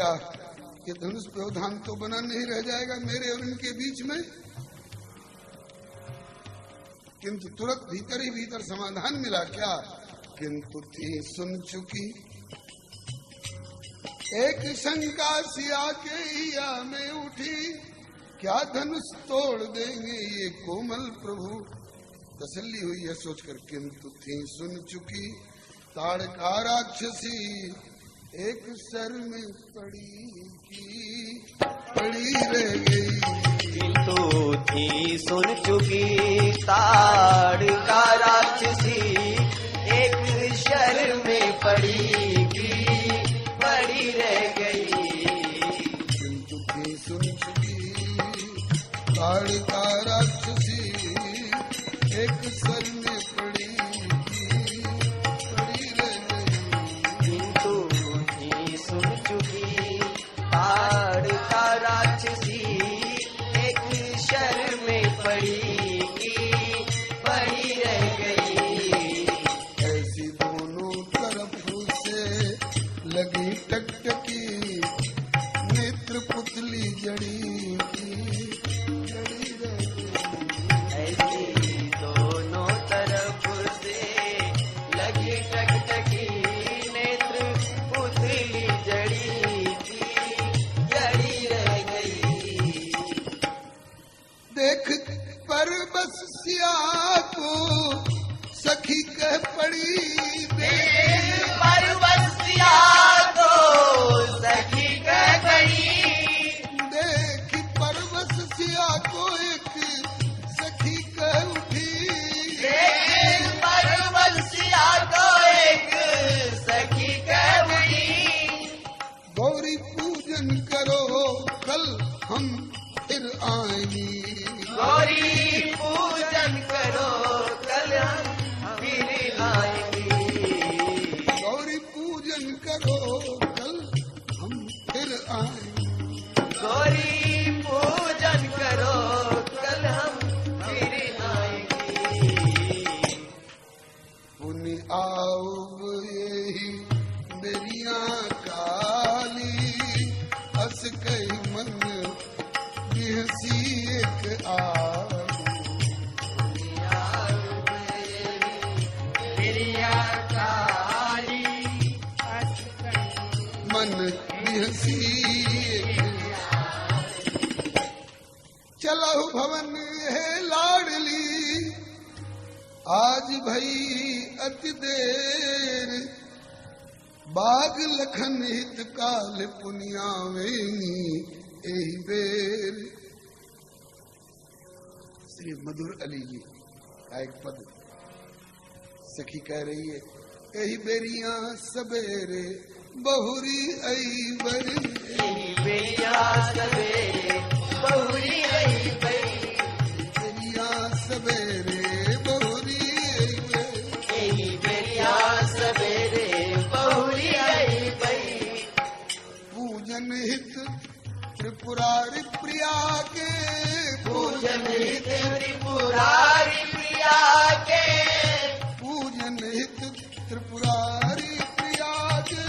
क्या ये धनुष व्यवधान तो बना नहीं रह जाएगा मेरे और इनके बीच में? किंतु तुरंत भीतर ही भीतर समाधान मिला। क्या? किंतु थी सुन चुकी एक शंका सिया के हिया में उठी, क्या धनुष तोड़ देंगे ये कोमल प्रभु? तसल्ली हुई है सोचकर, किंतु थी सुन चुकी ताड़का राक्षसी एक सर में पड़ी रह गई। किंतु थी सुन चुकी ताड़का राक्षसी एक शर में पड़ी रह गई। किंतु थी सुन चुकी ताड़का राक्षसी एक सर में पड़ी रह गई। किंतु थी सुन चुकी ताड़का राक्षसी एक शर में पड़ी रह गई। ऐसी दोनों तरफ से लगी टकटकी, नेत्र पुतली जड़ी रह गई। ऐसी दोनों तरफ से लगी टकटकी, नेत्र पुतली जड़ी रह गई। देख पर बस सिया को सखी कह पड़ी, देख पर बस सिया को सखी कह पड़ी। देख पर बस सिया को एक सखी कह उठी, देख पर बस सिया को एक सखी कह उठी। गौरी पूजन करो कल हम फिर आएंगे। गौरी पूजन करो कल हम फिर आएंगे। गौरी पूजन करो कल हम फिर आएंगे। गौरी पूजन करो कल हम फिर आएंगे। पुनि आओ यही बेरिया काली, हस कई मन बिहसी एक मन बिहसी चलहु भवन है लाडली, आज भई अति देर, बाग लखन हित काल पुनियावेनी एही बेर। श्री मधुर अली जी का एक पद सखी कह रही है, एही बेरिया सबेरे बहुरी आई बरी। एही बेरिया सबेरे बहुरी आई बरी। बेरिया सबेरे बहुरी आई बरी। एही बेरिया सबेरे बहुरी आई बरी। पूजन हित त्रिपुरारी प्रिया के, पूजन हित त्रिपुरारी प्रिया के। पूजन हित त्रिपुरारी प्रिया के।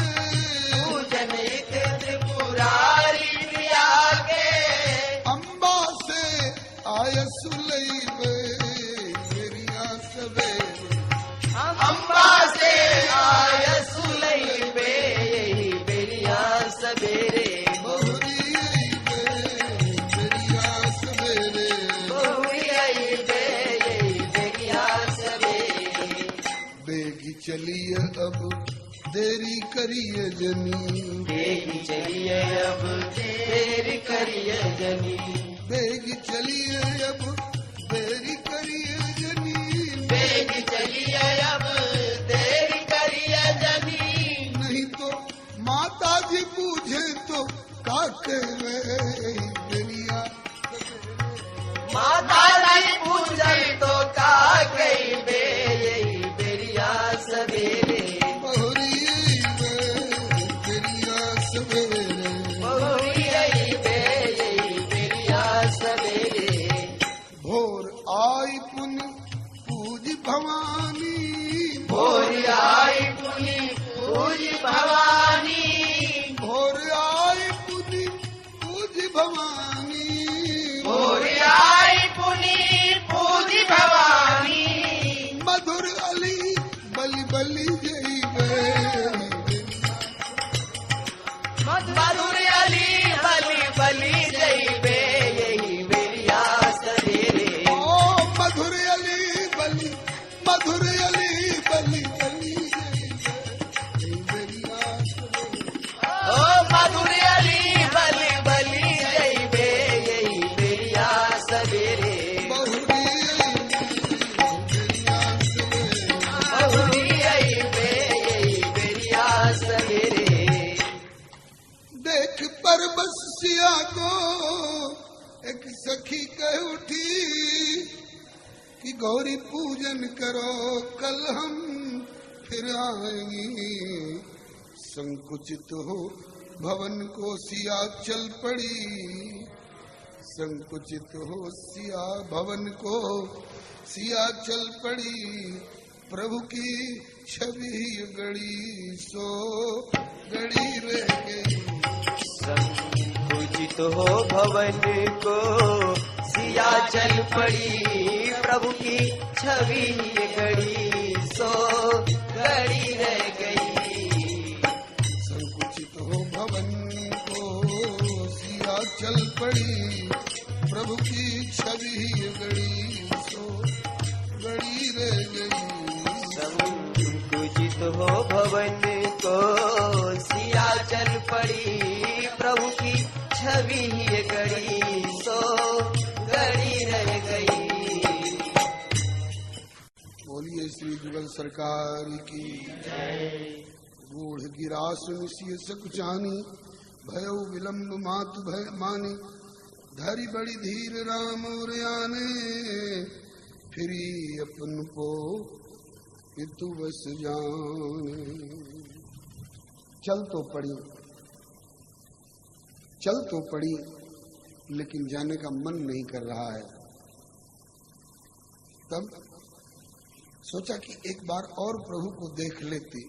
पूजन हित त्रिपुरारी प्रिया के। अम्बा से आय सुलई बेरिया सबेरे। अम्बा से आय सुलई बेरिया सबेरे बहुरी आई बेरिया सबेरे। बहुरी आई बेरिया सबेरे। बेगी चलिए अब देरी करिए जनी। बेगी चलिए अब देरी करिए जनी। बेगी चलिए अब देरी करिए जनी। बेगी चलिए अब देरी करिए जनी। नहीं तो माता जी पूछे तो का कहवे बेरिया। माता जी पूछे तो का कही बेरिया सवेरे। बहुरी बेरिया सवेरे। बहुरी आई बेरिया सवेरे। भोर आई पुन पूज भवानी। भोर आई पुनि पूज भवानी। भोर आई मधुर अली बली बली जय बेरिया सवेरे। ओ मधुर अली बलि बलि जय बे यही बेरिया सवेरे। बहुरी बेरिया सवेरे। बहुरी आई बे यही बेरिया सवेरे। देख पर बसिया को एक सखी कह उठी कि गौरी पूजन करो कल हम फिर आएंगी। संकुचित हो भवन को सिया चल पड़ी। संकुचित हो सिया भवन को सिया चल पड़ी। प्रभु की छवि गड़ी सो गड़ी रह गई। संकुचित हो भवन को सिया चल पड़ी। प्रभु की छवि गड़ी सो गड़ी रह गई। संकुचित हो भवन को सिया चल पड़ी। प्रभु की छवि गड़ी सो गड़ी रह गई। संकुचित हो भवन को सिया चल पड़ी। प्रभु की छवि गड़ी सो गड़ी रह गई। बोलिए श्री जुगल सरकार की गूढ़ गिरा सुनिसिय सकुचानी। भयो विलंब मातु भय मानी। धरी बड़ी धीर राम और आने। फिरी अपन को पितु बस जाने। चल तो पड़ी लेकिन जाने का मन नहीं कर रहा है। तब सोचा कि एक बार और प्रभु को देख लेती।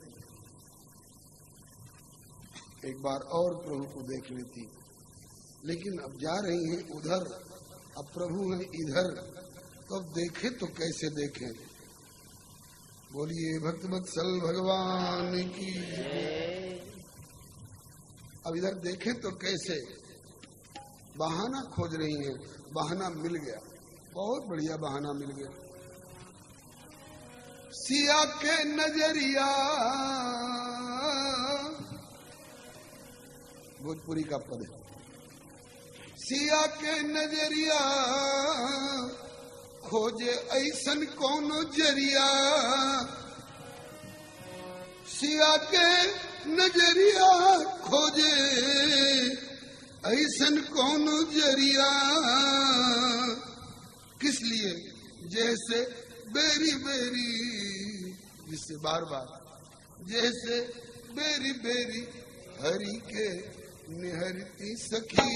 एक बार और प्रभु को देख लेती। लेकिन अब जा रही हैं उधर, अब प्रभु हैं इधर, तो अब देखे तो कैसे देखें। बोलिए भक्तवत्सल भगवान की। अब इधर देखें तो कैसे। बहाना खोज रही हैं। बहाना मिल गया, बहुत बढ़िया बहाना मिल गया। सिया के नजरिया, भोजपुरी का पद है। सिया के नजरिया खोजे ऐसन कोनो जरिया। सिया के नजरिया खोजे ऐसन कोनो जरिया। किस लिए? जैसे बेरी बेरी, जिससे बार बार, जैसे बेरी बेरी हरि के निहरती सखी।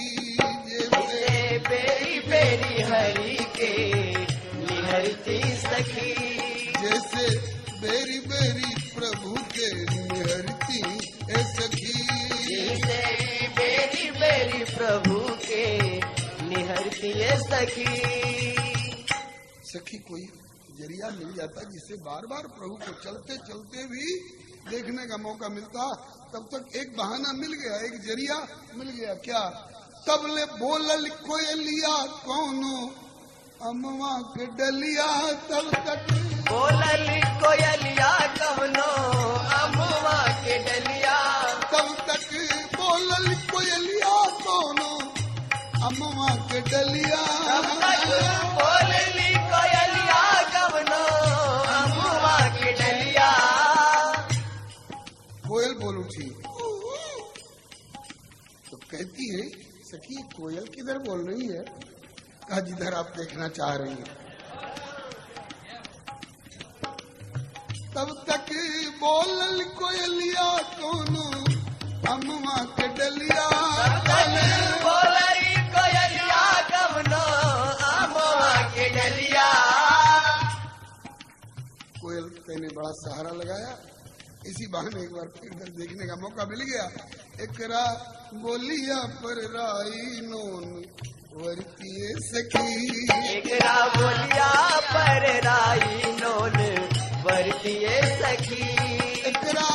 जैसे बेरी बेरी हरि के निहरती सखी। जैसे बेरी बेरी प्रभु के निहरती ए सखी। जैसे बेरी बेरी प्रभु के निहरती है सखी। सखी कोई जरिया मिल जाता जिससे बार बार प्रभु को चलते चलते भी देखने का मौका मिलता। तब तक एक बहाना मिल गया, एक जरिया मिल गया। क्या? तबले बोलल कोयलिया कोनो अमवा के डलिया। तब तक बोलल कोयलिया कवनो अमवा के डलिया। तब तक बोलल कोयलिया कोनो अमवा के डलिया। तब तक बोलली कोयलिया कवनो अमवा के डलिया। कोयल बोल उठी तो कहती है, सखी कोयल किधर बोल रही है? कहा जिधर आप देखना चाह रही हैं। तब तक बोलल कोयलिया कोनो अमवा के डलिया। बोलली कोयलिया कवनो अमवा के डलिया। कोयल ने बड़ा सहारा लगाया। इसी बहाने एक बार फिर देखने का मौका मिल गया। एकरा बोलिया पर राई नोन वरतिए सखी। एकरा बोलिया पर राई नोन वरतिए सखी। एकरा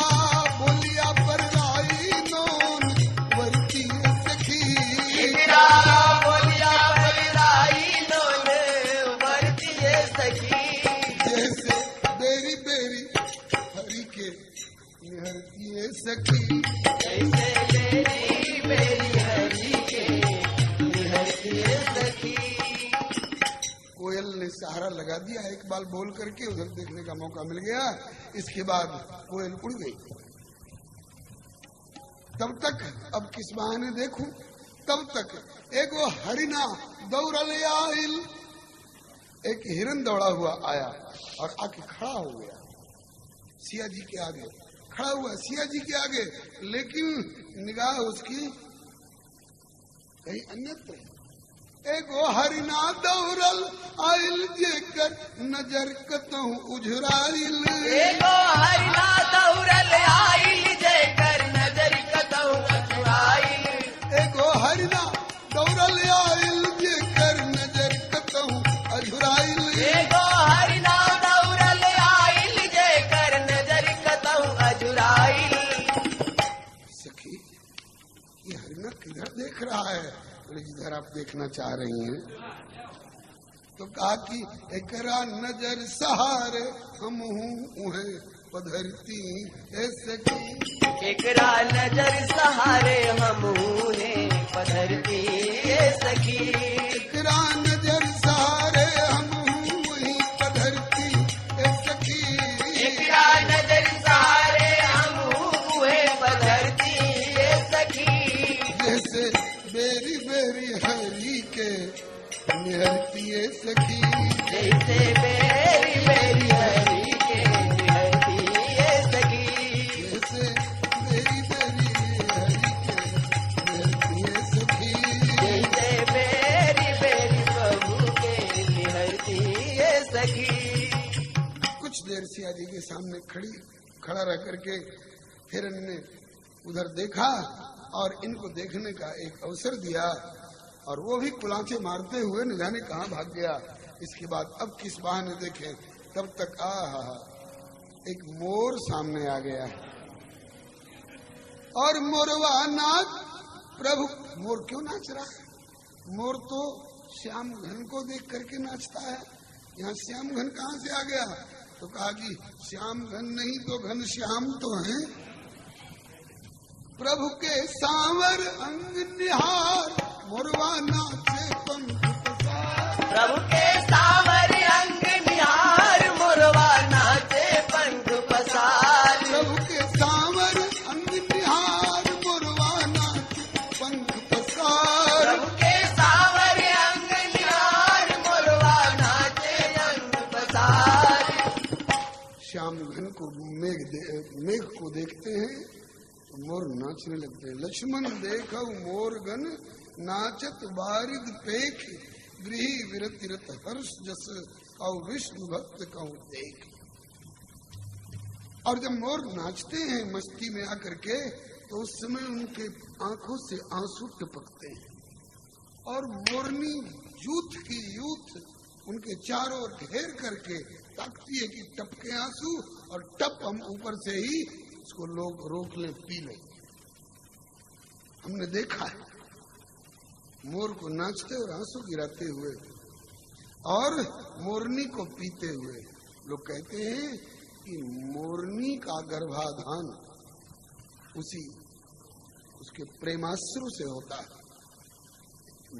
बोलिया पर राई नोन वरतिए सखी। एकरा बोलिया पर राई नोन वरतिए सखी। जैसे ने सहारा लगा दिया, एक बार बोल करके उधर देखने का मौका मिल गया। इसके बाद कोयल उड़ गई। तब तक अब किस बहाने देखूं, तब तक एक वो हरिना दौड़ल आइल, एक हिरन दौड़ा हुआ आया और आके खड़ा हो गया सिया जी के आगे, खड़ा हुआ सिया जी के आगे, लेकिन निगाह उसकी कहीं अन्यत्र। एगो हरिना दौड़ल आइल जेकर नजर कतहु उझराइल, एगो हरिना दौड़ल आइल जेकर नजर कतहु उझराइल, एगो हरिना दौड़ल आइल जेकर नजर कतहु अझुराइल, एगो हरिना दौड़ल आइल जेकर नजर कतहु अझुराइल। सखी ये हरिना किधर देख रहा है? जिधर आप देखना चाह रही हैं। तो कहा कि एकरा नजर सहारे हम हूँ पधरती ऐसे की, एकरा नजर सहारे हम पधरती सखी, एकरा नजर सहारे हम वही पधरती सखी, एकरा नजर सहारे हम पधरती सखी, जैसे बेरी बेरी हरी के निहरती सखी, जैसे बेरी बेरी हरी के निहरती सखी, जैसे बेरी बेरी हरी के निहरती सखी, जैसे बेरी बेरी प्रभु के निहरती सखी। कुछ देर सिया जी के सामने खड़ा रह करके हिरन ने उधर देखा और इनको देखने का एक अवसर दिया, और वो भी कुलांचे मारते हुए न जाने कहाँ भाग गया। इसके बाद अब किस बहाने देखे, तब तक एक मोर सामने आ गया और मोरवा नाच। प्रभु मोर क्यों नाच रहा है? मोर तो श्याम घन को देख करके नाचता है, यहाँ श्याम घन कहाँ से आ गया? तो कहा कि श्याम घन नहीं तो घन श्याम तो है। प्रभु के सांवर अंग निहार मोरवा नाचे पंख पसार, प्रभु के सांवर अंग निहार मोरवा नाचे पंख पसार, प्रभु के सांवर अंग निहार मोरवा नाचे पंख पसार, प्रभु के सांवर अंग निहार मोरवा नाचे अंग पसार। श्याम घन को मेघ को देखते हैं तो मोर नाचने लगते हैं। लक्ष्मण देखो मोर गन नाचत बारिद पेख, गृह विरतिरत हर्ष जस और विष्णु भक्त कहूँ देख। और जब मोर नाचते हैं मस्ती में आकर के, तो उस समय उनके आंखों से आंसू टपकते हैं और मोरनी यूथ उनके चारों ओर घेर करके ताकती है कि टपके आंसू, और टप हम ऊपर से ही उसको लोग रोक ले, पी ले। हमने देखा है मोर को नाचते और आंसू गिराते हुए और मोरनी को पीते हुए। लोग कहते हैं कि मोरनी का गर्भाधान उसके प्रेमाश्रु से होता है।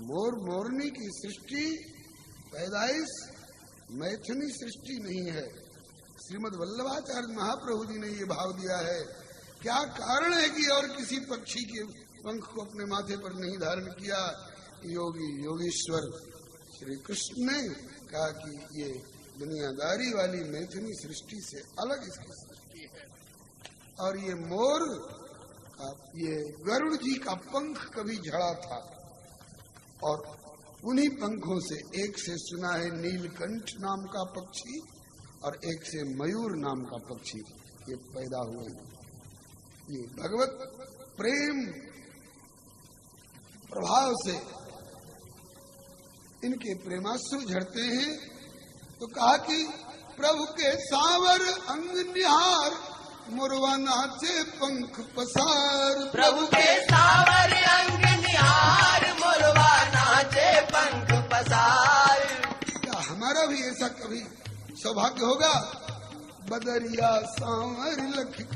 मोरनी की सृष्टि पैदाइश मैथुनी सृष्टि नहीं है। श्रीमद् वल्लभाचार्य महाप्रभु जी ने ये भाव दिया है। क्या कारण है कि और किसी पक्षी के पंख को अपने माथे पर नहीं धारण किया? योगीश्वर श्री कृष्ण ने कहा कि ये दुनियादारी वाली मैथुनी सृष्टि से अलग इसकी सृष्टि है। और ये मोर ये गरुड़ जी का पंख कभी झड़ा था, और उन्हीं पंखों से एक से सुना है नीलकंठ नाम का पक्षी और एक से मयूर नाम का पक्षी ये पैदा हुए हैं। ये भगवत प्रेम प्रभाव से इनके प्रेमाश्रु झड़ते हैं। तो कहा कि प्रभु के सांवर अंग निहार मोरवा नाचे पंख पसार, प्रभु के सांवर अंग निहार मोरवा नाचे पंख पसार। क्या हमारा भी ऐसा कभी सौभाग्य होगा? बदरिया सांवर लखिक,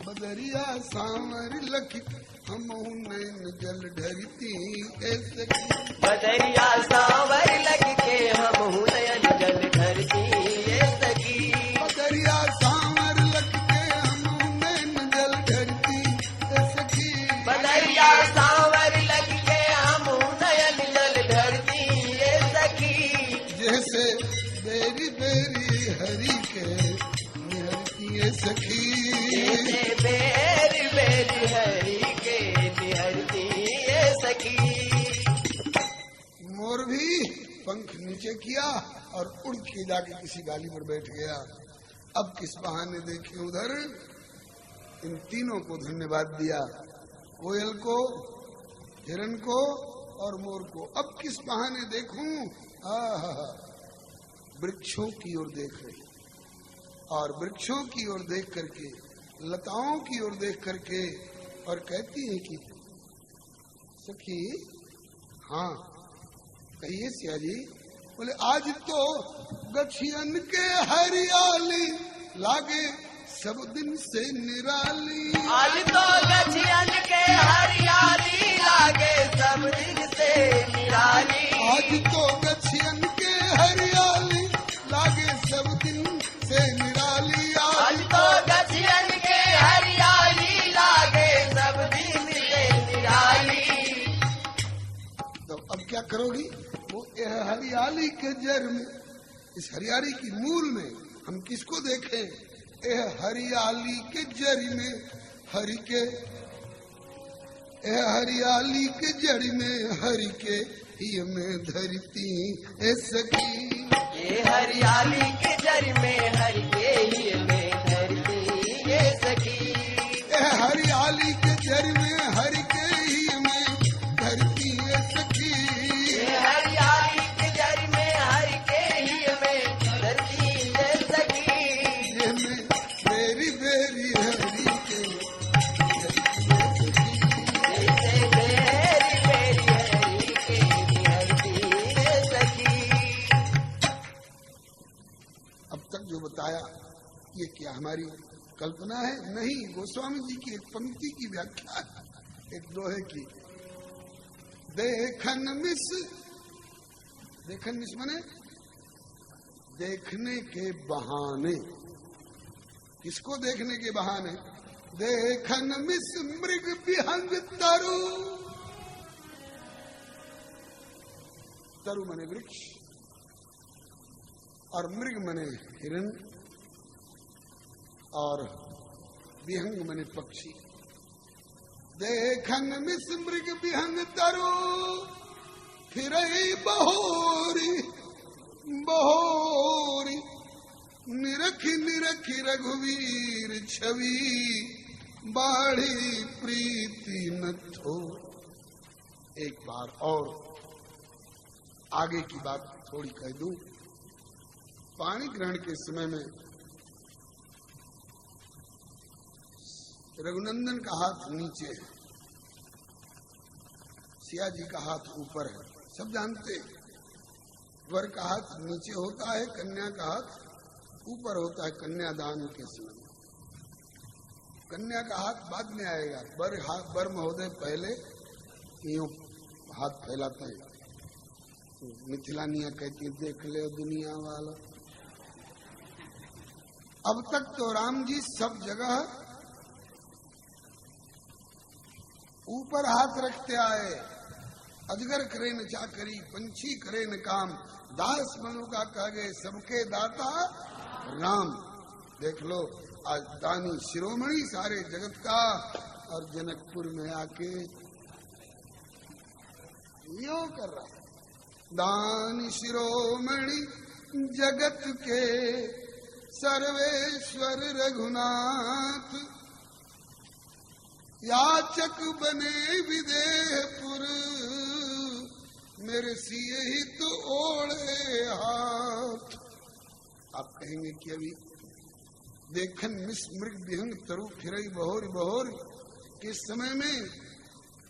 बदरिया सांवर लखिक हम नैन जल ढरती ऐसे, बदरिया सांवर लखिके हम नयन जैसे बेरी बेरी हरि के निहरती है सखी। जैसे बेरी बेरी हरि के निहरती है सखी। मोर भी पंख नीचे किया और उड़ के जाके किसी डाली पर बैठ गया। अब किस बहाने देखे उधर इन तीनों को धन्यवाद दिया, कोयल को, हिरण को और मोर को। अब किस बहाने देखूं? वृक्षों की ओर देख रही, और वृक्षों की ओर देख करके, लताओं की ओर देख करके, और कहती है कि सखी, हाँ कहिए सिया जी। बोले आज तो गछियन के हरियाली लागे सब दिन से निराली। आज तो गछियन के हरियाली लागे सब दिन से निराली। आज तो गछियन के हरियाली लागे सब दिन से निराली। आज तो गछियन के हरियाली लागे सब दिन से निराली। तो अब क्या करोगी? वो हरियाली के जड़ में, इस हरियाली की मूल में हम किसको देखें? हरियाली के जड़ में हरि के, हरियाली के जड़ में हरि के ही में धरती है सखी। ये हरियाली के जड़ में हरि के ही में धरती है सखी। हरियाली के जड़ में हरि के ही में धरती है सखी। हरियाली के जड़ में हरि के ही में धरती है सखी। ये में बेरी बेरी हरि के जैसे बेरी बेरी हरि के धरती है सखी। अब तक जो बताया ये क्या हमारी कल्पना है? नहीं, गोस्वामी जी की एक पंक्ति की व्याख्या है, एक दोहे की। देखन मिस माने देखने के बहाने। किसको देखने के बहाने? देखन मिस मृग विहंग तरु। तरु मने वृक्ष और मृग मने हिरण और विहंग मने पक्षी। देखन मिस मृग विहंग तरु फिरई बहोरी बहोरी निरखी निरखी रघुवीर छवि बाढ़ी प्रीति न थो। एक बार और आगे की बात थोड़ी कह दूं। पानी ग्रहण के समय में रघुनंदन का हाथ नीचे है, सिया जी का हाथ ऊपर है। सब जानते हैं वर का हाथ नीचे होता है, कन्या का हाथ ऊपर होता है। कन्यादान के समय कन्या का हाथ बाद में आएगा, वर महोदय पहले यूं हाथ फैलाते हैं। मिथिलानिया कहती है देख ले दुनिया वाला। अब तक तो राम जी सब जगह ऊपर हाथ रखते आए। अजगर करे न चाकरी, पंछी करे न काम, दास मनु का कह गए सबके दाता राम। देख लो आज दानी शिरोमणि सारे जगत का, और जनकपुर में आके यो कर रहा है। दानी शिरोमणि जगत के सर्वेश्वर रघुनाथ, याचक बने विदेहपुर, मेरे सिए ही तो ओढ़े हाथ। आप कहेंगे कि अभी देखन मिस मृग विहंग तरु फिरई बहोर बहोर के समय में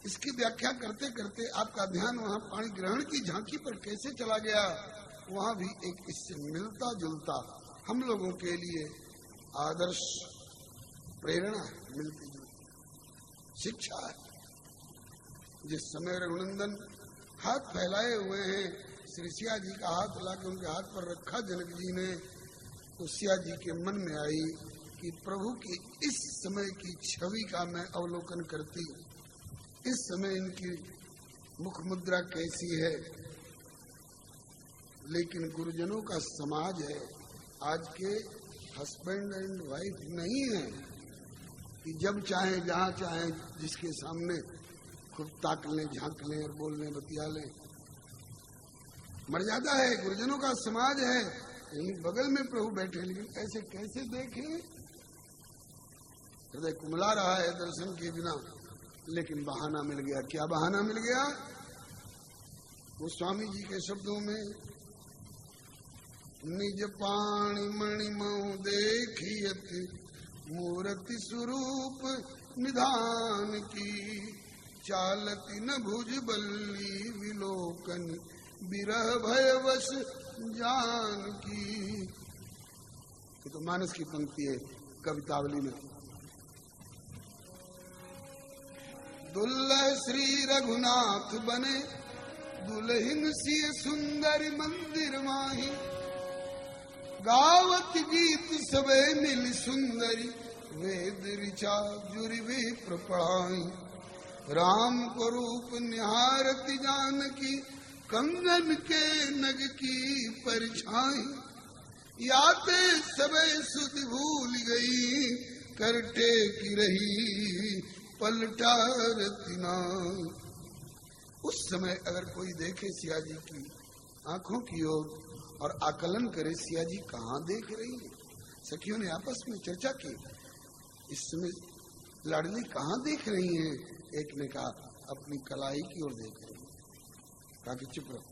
इसकी व्याख्या करते करते आपका ध्यान वहाँ पाणी ग्रहण की झांकी पर कैसे चला गया। वहाँ भी एक इससे मिलता जुलता हम लोगों के लिए आदर्श प्रेरणा मिलती जुलती शिक्षा है। जिस समय रघुनंदन हाथ फैलाए हुए हैं, श्री सिया जी का हाथ लाके उनके हाथ पर रखा जनक जी ने, तो सिया जी के मन में आई कि प्रभु की इस समय की छवि का मैं अवलोकन करती, इस समय इनकी मुख मुद्रा कैसी है। लेकिन गुरुजनों का समाज है। आज के हस्बैंड एंड वाइफ नहीं है कि जब चाहे जहां चाहे जिसके सामने खूब ताक लें, झांक लें और बोल लें, बतिया लें। मर्यादा है, गुरुजनों का समाज है। यहीं बगल में प्रभु बैठे, लेकिन ऐसे कैसे देखें? हृदय कुमला रहा है दर्शन के बिना, लेकिन बहाना मिल गया। क्या बहाना मिल गया? वो स्वामी जी के शब्दों में, निज पाणी मणिमऊ देखियत मूर्ति स्वरूप निधान की, चालती न भुज बल्ली विलोकन बिरह भयवश जान की। ये तो मानस की पंक्ति है कवितावली में। दुल्लह श्री रघुनाथ बने, दुल्हन सी सुंदरी मंदिर माही, गावत गीत सबे मिल सुंदरी, वेद ऋचा जुरि विप्र पढ़ाई। राम को रूप निहारती जानकी, कंगन के नग की परछाई। याते सबे सुध भूल गई, करटे की रही पलटा रतिना। उस समय अगर कोई देखे सिया जी की आंखों की ओर और आकलन करे, सिया जी कहाँ देख रही है। सखियों ने आपस में चर्चा की, इस समय लाडली कहाँ देख रही हैं? एक ने कहा अपनी कलाई की ओर देख रही है। कहा कि चुप रहो,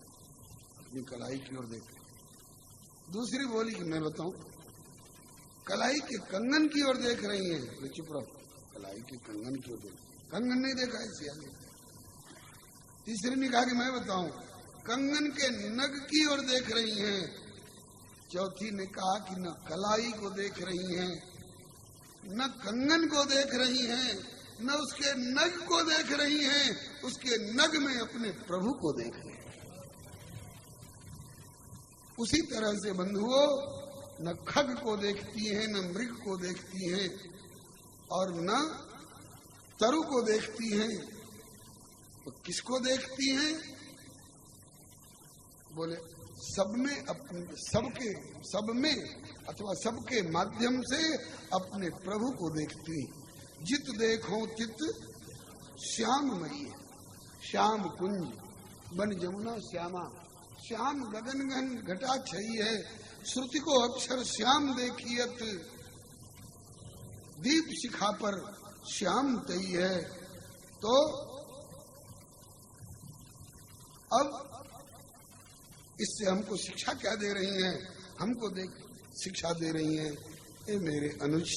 अपनी कलाई की ओर देख रही। दूसरी बोली कि मैं बताऊं, कलाई के कंगन की ओर देख रही है। बोले चुप रहो, कलाई के कंगन की ओर देख, कंगन नहीं देखा है सिया जी। तीसरी ने कहा कि मैं बताऊं, कंगन के नग की ओर देख रही हैं। चौथी ने कहा कि न कलाई को देख रही हैं, न कंगन को देख रही हैं, न उसके नग को देख रही हैं, उसके नग में अपने प्रभु को देख रही हैं। उसी तरह से बंधुओं, न खग को देखती हैं, न मृग को देखती हैं, और न तरु को देखती हैं। तो किसको देखती हैं? बोले सब में अपने, सब में अथवा सबके माध्यम से अपने प्रभु को देखती। जित देखो चित श्याममयी, श्याम कुंज बन जमुना श्यामा। श्याम गगन गहन घटा छई है, श्रुति को अक्षर श्याम देखियत, दीप शिखा पर श्याम तई है। तो अब इससे हमको शिक्षा क्या दे रही हैं? हमको शिक्षा दे रही हैं, ए मेरे अनुज,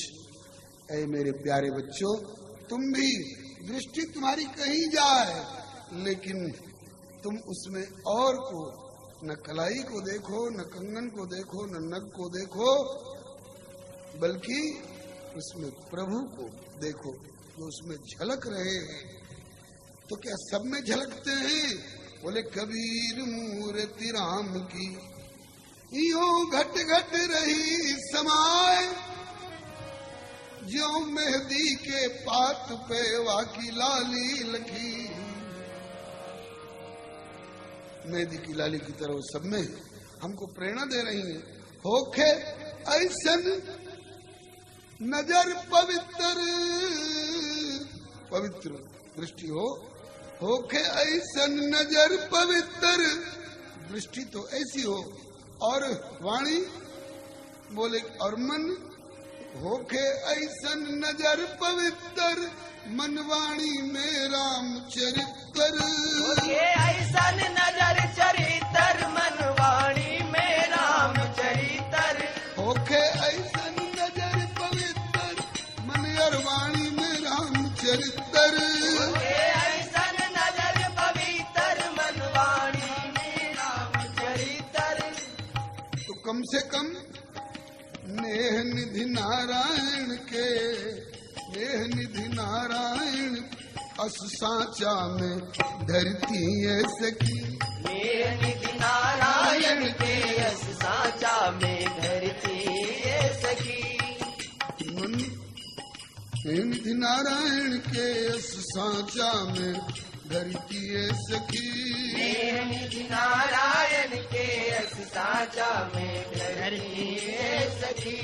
ए मेरे प्यारे बच्चों, तुम भी दृष्टि तुम्हारी कहीं जाए, लेकिन तुम उसमें और को, न कलाई को देखो, न कंगन को देखो, न नग को देखो, बल्कि उसमें प्रभु को देखो जो उसमें झलक रहे हैं। तो क्या सब में झलकते हैं? बोले कबीर मूर्ति राम की, यो घट घट रही समाए, ज्यों मेहंदी के पात पे वाकी लाली लखी। मेहंदी की लाली की तरह सब में हमको प्रेरणा दे रही है। होखे ऐसन नजर पवित्र, पवित्र दृष्टि होखे ऐसन नजर पवित्र, दृष्टि तो ऐसी हो, और वाणी बोले और मन होखे ऐसन नजर पवित्र, मन वाणी में राम चरित्र। होखे ऐसन नजर चरित्र, मन वाणी में राम चरित्र। होखे ऐसन नजर पवित्र, मन और वाणी में राम चरित्र। होखे ऐसन नजर पवित्र, मन वाणी में राम चरित्र। तो कम से कम नेह निधि नारायण के, नेह निधि नारायण अस सांचा में धरती है सखी। नेह निधि नारायण के अस सांचा में धरती है सखी। नेह निधि नारायण के अस सांचा में धरती है सखी। नेह निधि नारायण के अस साचा में धरती है सखी।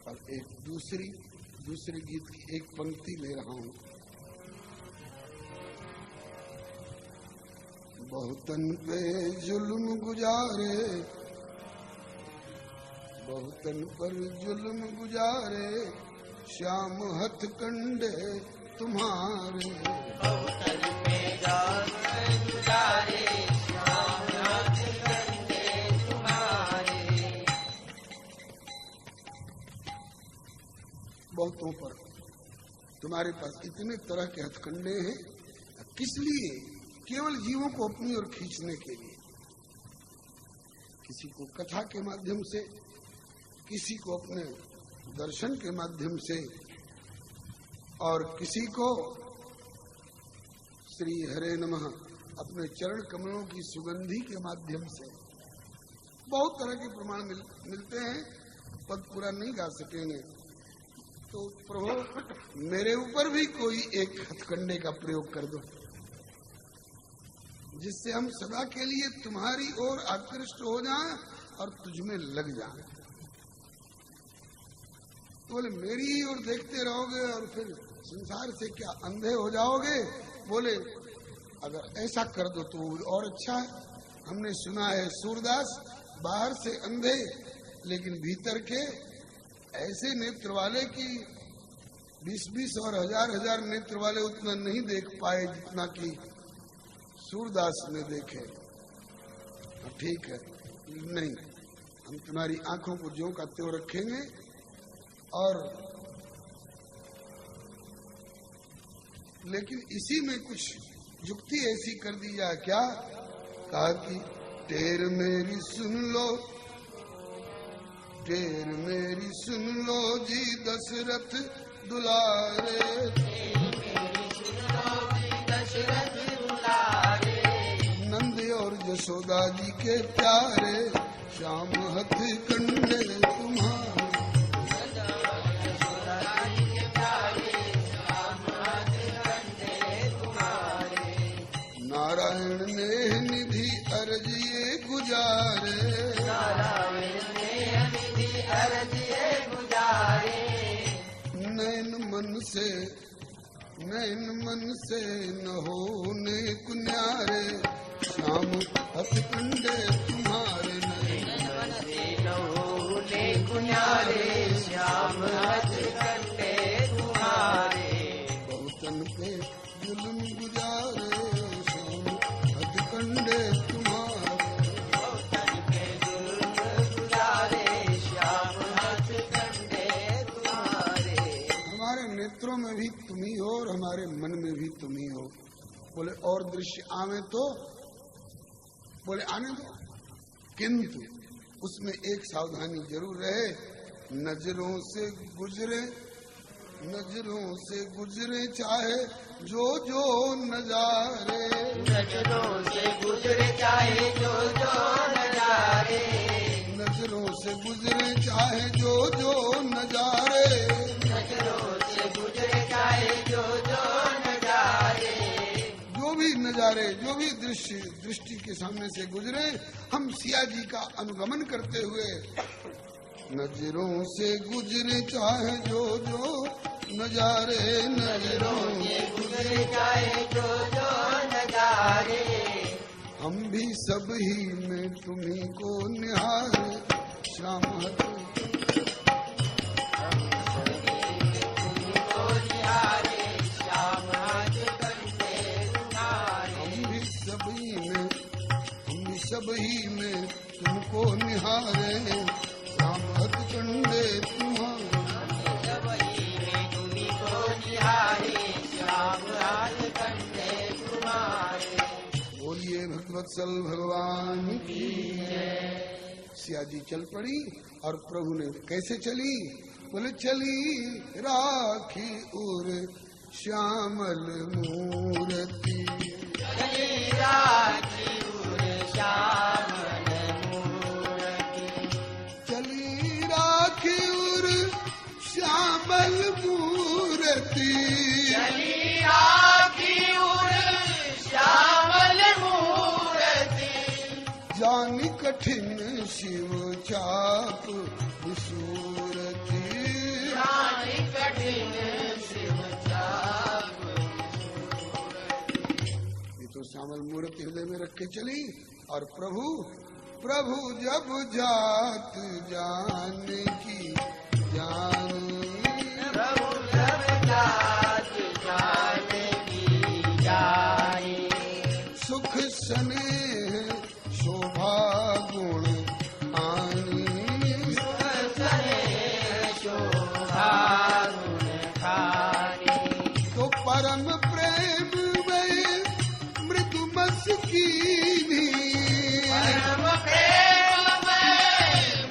और एक दूसरे गीत की एक पंक्ति ले रहा हूं। बहुतन पे जुल्म गुजारे, बहुतन पर जुल्म गुजारे, श्याम हथकंडे तुम्हारे। बहुतन पे जुल्म गुजारे, श्याम हथकंडे तुम्हारे। बहुतों पर तुम्हारे पास इतने तरह के हथकंडे हैं, किस लिए? केवल जीवों को अपनी ओर खींचने के लिए। किसी को कथा के माध्यम से, किसी को अपने दर्शन के माध्यम से, और किसी को श्री हरे नमः अपने चरण कमलों की सुगंधी के माध्यम से। बहुत तरह के प्रमाण मिलते हैं, पद पूरा नहीं गा सकेंगे। तो प्रभु मेरे ऊपर भी कोई एक हथकंडे का प्रयोग कर दो, जिससे हम सदा के लिए तुम्हारी ओर आकृष्ट हो जाएं और तुझमें लग जाएं। तो बोले मेरी ही ओर देखते रहोगे और फिर संसार से क्या अंधे हो जाओगे? बोले अगर ऐसा कर दो तो और अच्छा है। हमने सुना है सूरदास बाहर से अंधे लेकिन भीतर के ऐसे नेत्र वाले कि 20-20 और हजार नेत्र वाले उतना नहीं देख पाए जितना कि सूरदास ने देखे। ठीक है, नहीं, हम तुम्हारी आंखों को ज्यों का त्यों रखेंगे। और लेकिन इसी में कुछ युक्ति ऐसी कर दी जाए क्या? कहा कि टेर मेरी सुन लो, टेर मेरी सुन लो जी दशरथ दुलारे। नंद और यशोदा जी के प्यारे, श्याम हथ कंडे तुम्हारे। नारायण ने निधि अर्जिए गुजारे, नैन मन से न होने कुन्यारे, श्याम हथकंडे तुम्हारे। नैन मन से न होने कुन्यारे, श्याम हथकंडे तुम्हारे। बहुतन पे जुल्म गुजारे, श्याम हथकंडे तुम्हारे। बहुतन पे जुल्म गुजारे, श्याम हथकंडे तुम्हारे। हमारे नेत्रों में भी तुम ही हो और हमारे मन में भी तुम ही हो। बोले और दृश्य आवे तो? बोले आने दो, किंतु उसमें एक सावधानी जरूर रहे। नजरों से गुजरे, नजरों से गुजरे चाहे जो जो नजारे। नजरों से गुजरे चाहे जो जो नजारे। नजरों से गुजरे चाहे जो जो नजारे। नजरों से गुजरे चाहे जो जो नजारे। जो भी नजारे, जो भी दृष्टि के सामने से गुजरे, हम सिया जी का अनुगमन करते हुए नजरों से गुजरे चाहे जो जो नजारे। नजरों से गुजरे चाहे जो जो नजारे। हम भी सब ही में तुम्ही को निहारे, श्याम हथ सब ही में तुमको निहारे, श्याम हथकंडे तुम्हारे। सब ही में तुमको निहारे, श्याम हथकंडे तुम्हारे। बोलिए भगवत्सल भगवान की जय। सिया जी चल पड़ी और प्रभु ने कैसे चली? बोले चली राखी उर श्यामल मूर्ति। चली राखी चली राखी उर श्यामल कठिन शिव चाप सूरती, जानी कठिन शिव चाप। ये तो श्यामल मूर्ति हृदय में रख के चली। और प्रभु प्रभु जब जात जान की जान, प्रभु जब जात जान की जानी, सुख स्नेह शोभा गुण आनी, सुख स्नेह शोभा गुण खानी, तो परम प्रेम में मृदु मस्कीनी, परम प्रेम में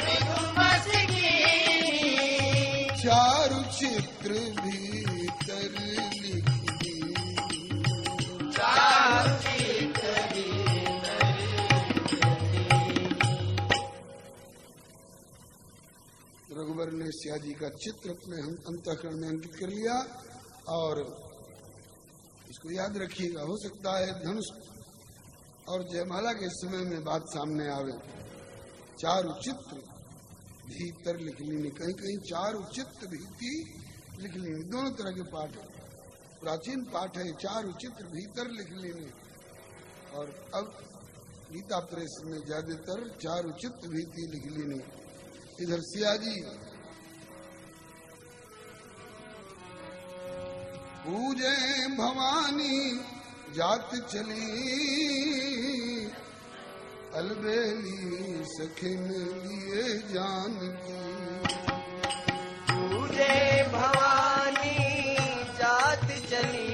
मृदु मस्कीनी, चारु चित्र भीतर लिखी, चारु चित्र भीतर रघुवर ने सिया जी का चित्र अपने अंतःकरण में अंकित कर लिया। और इसको याद रखिएगा, हो सकता है धनुष और जयमाला के समय में बात सामने आवे। चारु चित्र भीतर लिख लीनी, कहीं कहीं चारु चित्र भीति लिख लीनी, दोनों तरह के पाठ है, प्राचीन पाठ है। चारु चित्र भीतर लिख लीनी, और अब गीता प्रेस में ज्यादातर चारु चित्र भीति लिख लीनी। इधर सिया जी पूजे भवानी जात चली, अलबेली सखिन लिए जान की, पूजे भवानी जात चली,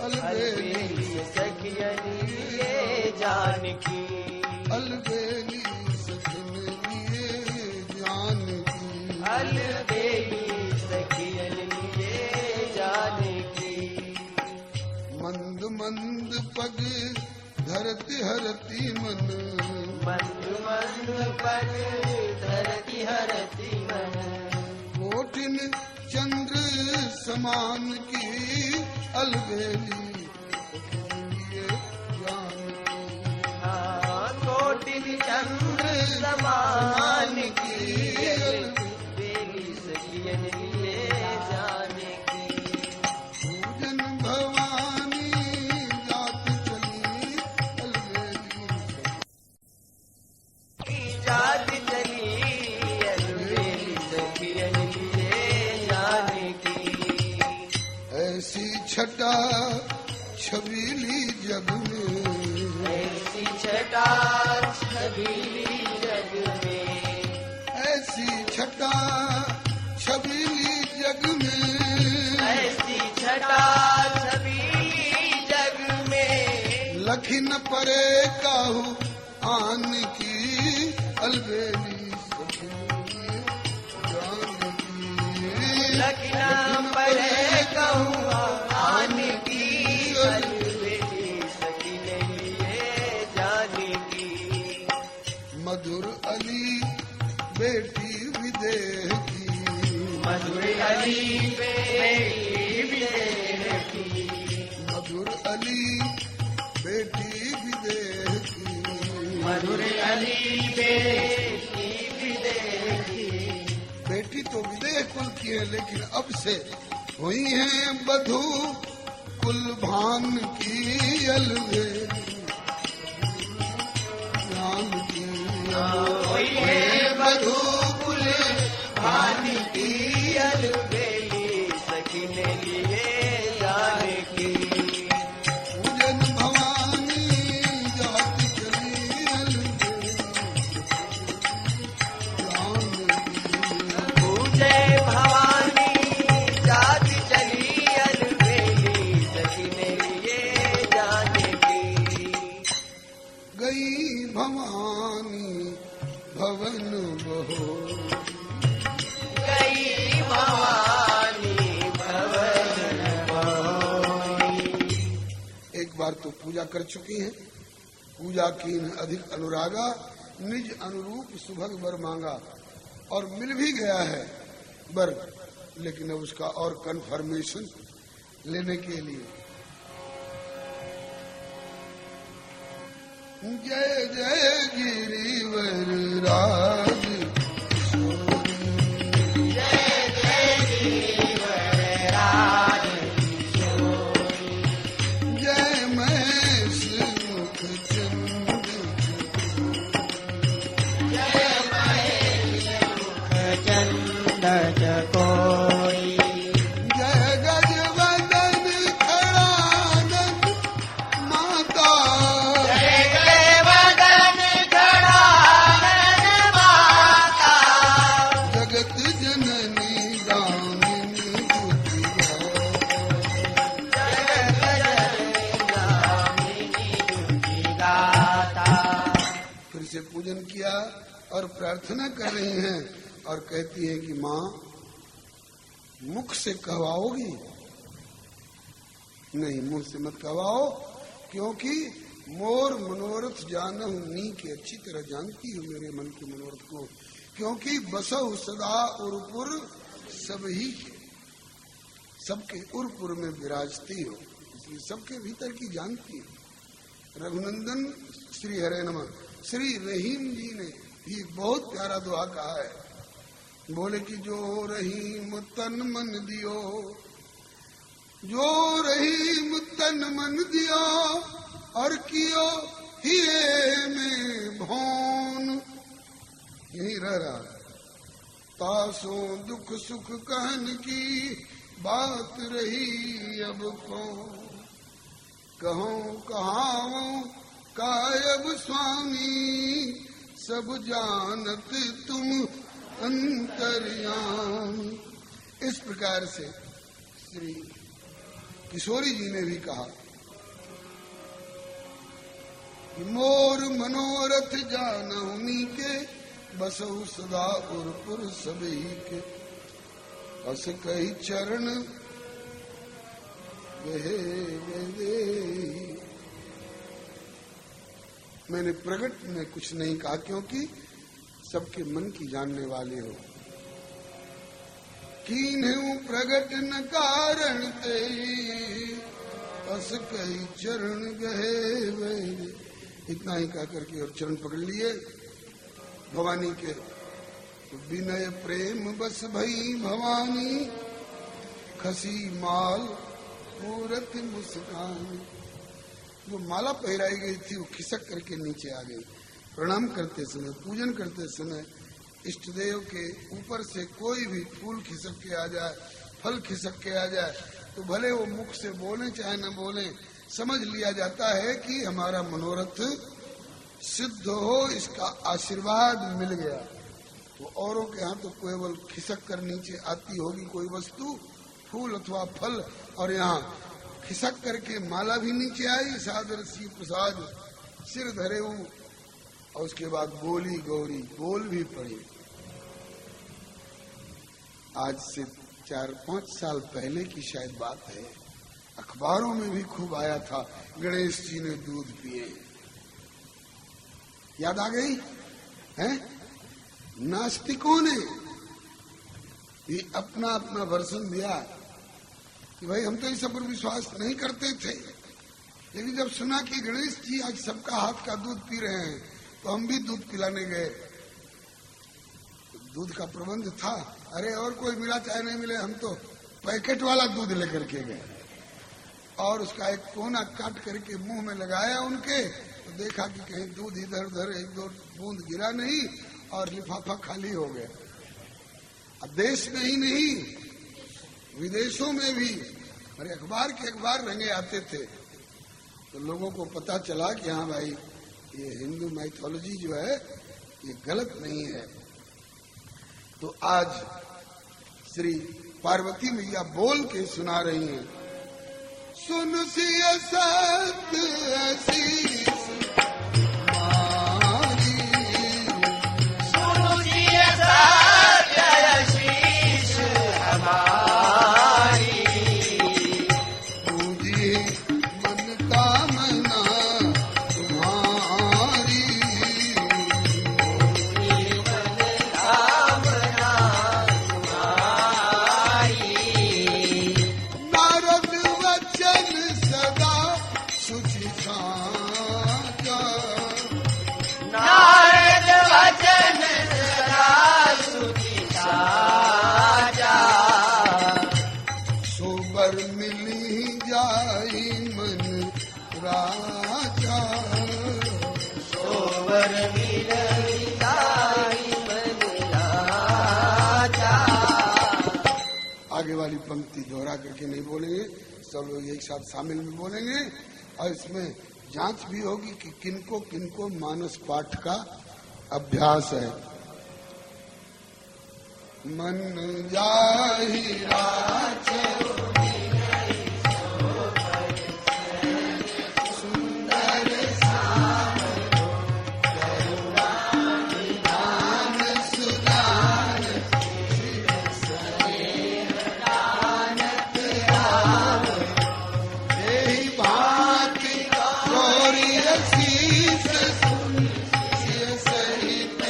अलबेली सखियन लिए जानकी, अलबेली सखिन लिए जान की, अलबेली सखियन लिए जानकी, मंद मंद पग धरती हरती मन, मंद मंद पग धरती हरती मन, कोटिन चंद्र समान की, अलबेली ये जान की, हाँ कोटि चंद्र समान की, अलबेली सखियन लिए जानकी, पूजन भवानी जात चली, अलबेली जात चली, अलबेली सखियन लिए जानकी, ऐसी छटा छबीली जग में, ऐसी छटा छबीली जग में, ऐसी छटा छबीली जग में, ऐसी छटा छबीली जग में, लखी न परे काहू आन की, अलबेली सखी जान की, लखना पड़े कहूँ आन की, अलबेली सखियन लिए जानकी, मधुर अली बेटी विदेह की, मधुर अली बेटी विदेह की, मधुर अली बेटी विदेह की, मधुर अली बेटी विदेह की, बेटी तो विदेह कुल की है, लेकिन अब से हुई है बधू कुल भान की, अलबेली जान की, कोई है बधू कुल भान की, अलबेली सखिन लिए जानकी, पूजन भवानी जात चली, अलबेली जान की, पूजे भवानी जात चली, अलबेली सखिन लिए जानकी, गई भवानी भवन बहो, गई भवानी भवन भोई, एक बार तो पूजा कर चुकी हैं, पूजा की अधिक अनुरागा, निज अनुरूप सुभग वर मांगा, और मिल भी गया है वर, लेकिन अब उसका और कंफर्मेशन लेने के लिए जय जय गिरिवर राज पूजन किया और प्रार्थना कर रही हैं और कहती है कि माँ मुख से कहवाओगी? नहीं, मुंह से मत कहवाओ, क्योंकि मोर मनोरथ जानहु नी के अच्छी तरह जानती हूँ मेरे मन के मनोरथ को, क्योंकि बसहु सदा उरपुर सब ही सबके उरपुर में विराजती हो, इसलिए सबके भीतर की जानती हो। रघुनंदन श्री हरे नमः श्री रहीम जी ने भी बहुत प्यारा दुआ कहा है, बोले कि जो रहीम तन मन दियो, जो रहीम तन मन दियो और कियो हिये में भौन, यही रह रहा तासों दुख सुख कहन की बात रही अब कौन, कहूं कहाऊं कायब स्वामी सब जानत तुम अंतर्याम। इस प्रकार से श्री किशोरी जी ने भी कहा कि मोर मनोरथ जानहु नी के बसहु सदा उरपुर सबही के, अस कही चरण गहे गए। मैंने प्रकट में कुछ नहीं कहा, क्योंकि सबके मन की जानने वाले हो। कीन्हु प्रगट न कारण ते अस कही चरण गहे वैरे। इतना ही कह करके और चरण पकड़ लिए भवानी के। तो विनय प्रेम बस भई भवानी, खसी माल मूरत मुस्कान। जो माला पहराई गई थी वो खिसक करके नीचे आ गई। प्रणाम करते समय, पूजन करते समय इष्ट देव के ऊपर से कोई भी फूल खिसक के आ जाए, फल खिसक के आ जाए, तो भले वो मुख से बोले चाहे न बोले, समझ लिया जाता है कि हमारा मनोरथ सिद्ध हो, इसका आशीर्वाद मिल गया। तो औरों के यहाँ तो केवल खिसक कर नीचे आती होगी कोई वस्तु, फूल अथवा फल, और यहाँ खिसक करके माला भी नीचे आई, सादर सी प्रसाद सिर धरे हूँ, और उसके बाद बोली गौरी बोल भी पड़ी। आज से 4-5 साल पहले की शायद बात है, अखबारों में भी खूब आया था गणेश जी ने दूध पिए। याद आ गई है? नास्तिकों ने भी अपना अपना वर्षन दिया कि भाई हम तो इस पर विश्वास नहीं करते थे, लेकिन जब सुना कि गणेश जी आज सबका हाथ का दूध पी रहे हैं तो हम भी दूध पिलाने गए। दूध का प्रबंध था, अरे और कोई मिला चाहे नहीं मिले, हम तो पैकेट वाला दूध लेकर के गए और उसका एक कोना काट करके मुंह में लगाया उनके, तो देखा कि कहीं दूध इधर उधर 1-2 बूंद गिरा नहीं और लिफाफा खाली हो गया। अब देश में ही नहीं विदेशों में भी अरे अखबार के अखबार रंगे आते थे, तो लोगों को पता चला कि हाँ भाई ये हिंदू माइथोलॉजी जो है ये गलत नहीं है। तो आज श्री पार्वती मैया बोल के सुना रही हैं, सुन सिया सत आशीष मारी, सुन सिया सत आशीष हमारी, पूजी मन कामना तुम्हारी, नारद वचन सदा सुचि साचा, राजा सोवर विरहिताई मन राजा। आगे वाली पंक्ति दोहरा करके नहीं बोलेंगे, सब लोग एक साथ शामिल में बोलेंगे और इसमें जांच भी होगी कि किनको किनको मानस पाठ का अभ्यास है। मन जाहि राज सुंदर श्याम करुणा निधान सुजान देहि भांति गौरी शीस सिय सहित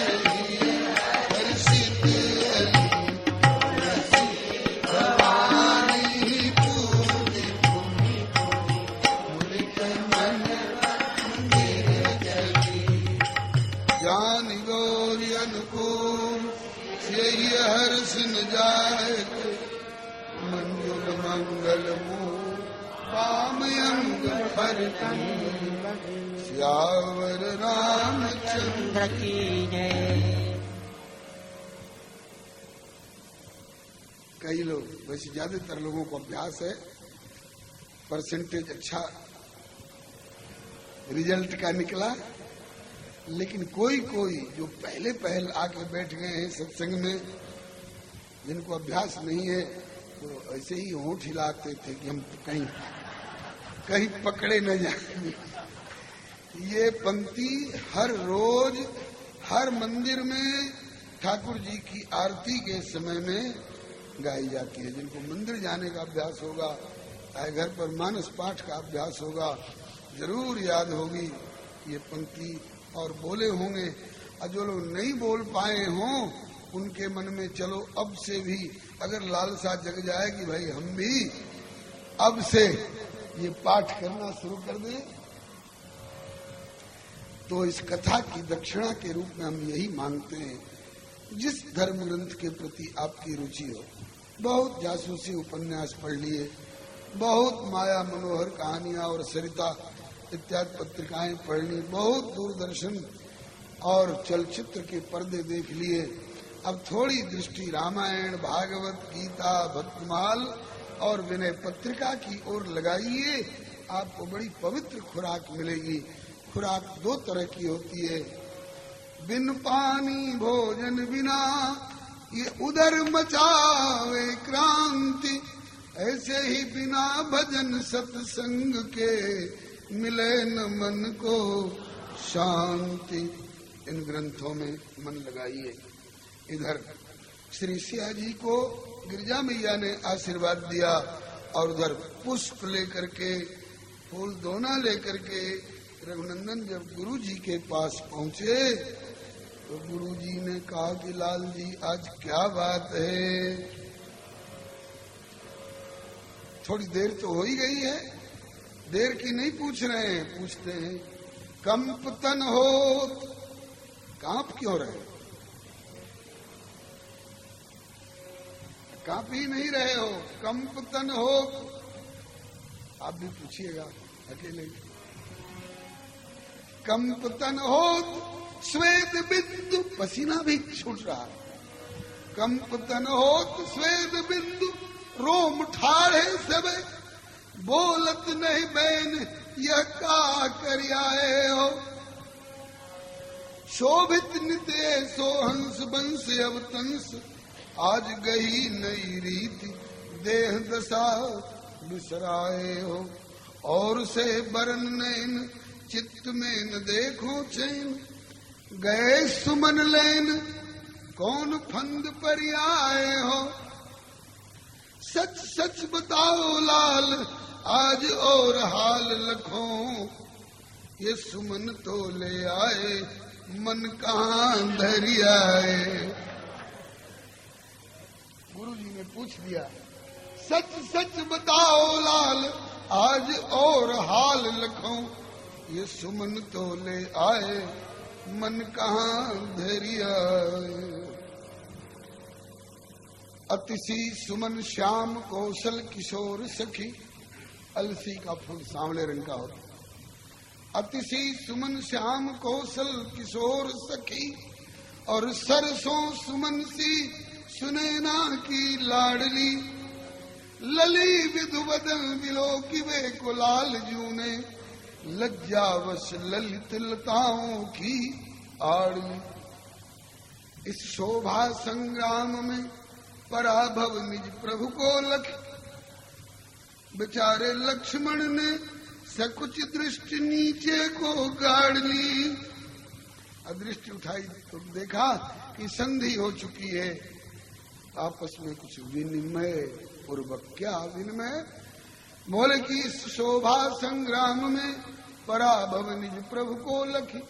हर्षित भवानी पूज मुदित मन मंदिर जगी ज्ञान गौरी अनुकूल यही हर्ष न जाय मंजुल मंगल मूल पामयंग फर श्यावर रामचंद्र की जय। कई लोग, वैसे ज्यादातर लोगों को अभ्यास है, परसेंटेज अच्छा रिजल्ट का निकला, लेकिन कोई कोई जो पहले आके बैठ गए हैं सत्संग में, जिनको अभ्यास नहीं है, तो ऐसे ही होंठ हिलाते थे कि हम कहीं कहीं पकड़े न जाए। ये पंक्ति हर रोज हर मंदिर में ठाकुर जी की आरती के समय में गाई जाती है। जिनको मंदिर जाने का अभ्यास होगा, चाहे घर पर मानस पाठ का अभ्यास होगा, जरूर याद होगी ये पंक्ति और बोले होंगे। और जो लोग नहीं बोल पाए हों, उनके मन में चलो अब से भी अगर लालसा जग जाए कि भाई हम भी अब से ये पाठ करना शुरू कर दें, तो इस कथा की दक्षिणा के रूप में हम यही मांगते हैं। जिस धर्म ग्रंथ के प्रति आपकी रुचि हो, बहुत जासूसी उपन्यास पढ़ लिए, बहुत माया मनोहर कहानियां और सरिता इत्यादि पत्रिकाएं पढ़ ली, बहुत दूरदर्शन और चलचित्र के पर्दे देख लिए। अब थोड़ी दृष्टि रामायण, भागवत, गीता, भक्तमाल और विनय पत्रिका की ओर लगाइए, आपको बड़ी पवित्र खुराक मिलेगी। खुराक दो तरह की होती है, बिन पानी भोजन बिना ये उदर मचावे क्रांति, ऐसे ही बिना भजन सत्संग के मिले न मन को शांति। इन ग्रंथों में मन लगाइए। इधर श्री सिया जी को गिरजा मैया ने आशीर्वाद दिया और उधर पुष्प लेकर के, फूल दोना लेकर के रघुनंदन जब गुरु जी के पास पहुंचे तो गुरु जी ने कहा कि लाल जी आज क्या बात है। थोड़ी देर तो हो ही गई है, देर की नहीं पूछ रहे हैं, पूछते हैं कंप तन हो, कांप क्यों रहे, कांप ही नहीं रहे हो, कंप तन हो। आप भी पूछिएगा अकेले, कंप तन हो श्वेत बिंदु, पसीना भी छूट रहा, कंप तन हो श्वेत बिंदु, रोम ठाड़े सब बोलत नहीं बैन, यह का कर आए हो। शोभित निते सोहंस बंस अवतंस, आज गई नई रीति देह दशा बिसराए हो। और से बरन नैन चित्त में न देखो चैन, गए सुमन लैन कौन फंद पर आए हो। सच सच बताओ लाल आज और हाल लखों, ये सुमन तो ले आए मन कहाँ धरी आए। गुरु जी ने पूछ दिया, सच सच बताओ लाल आज और हाल लखों, ये सुमन तो ले आए मन कहाँ धरी आए। अतिशी सुमन श्याम कौशल किशोर सखी, अलसी का फूल सांवले रंग का होता, अतिशि सुमन श्याम कौशल किशोर सखी और सरसों सुमन सी सुनैना की लाडली लली विधु बदन बिलो की वे को लाल जूने लज्जावश ललित लताओं की आड़ली। इस शोभा संग्राम में पराभव निज प्रभु को लख बेचारे लक्ष्मण ने सकुच दृष्टि नीचे को गाड़ ली। अदृष्टि उठाई तो देखा कि संधि हो चुकी है, आपस में कुछ विनिमय पूर्वक। क्या विनिमय? बोले कि इस शोभा संग्राम में पराभव निज प्रभु को लखी।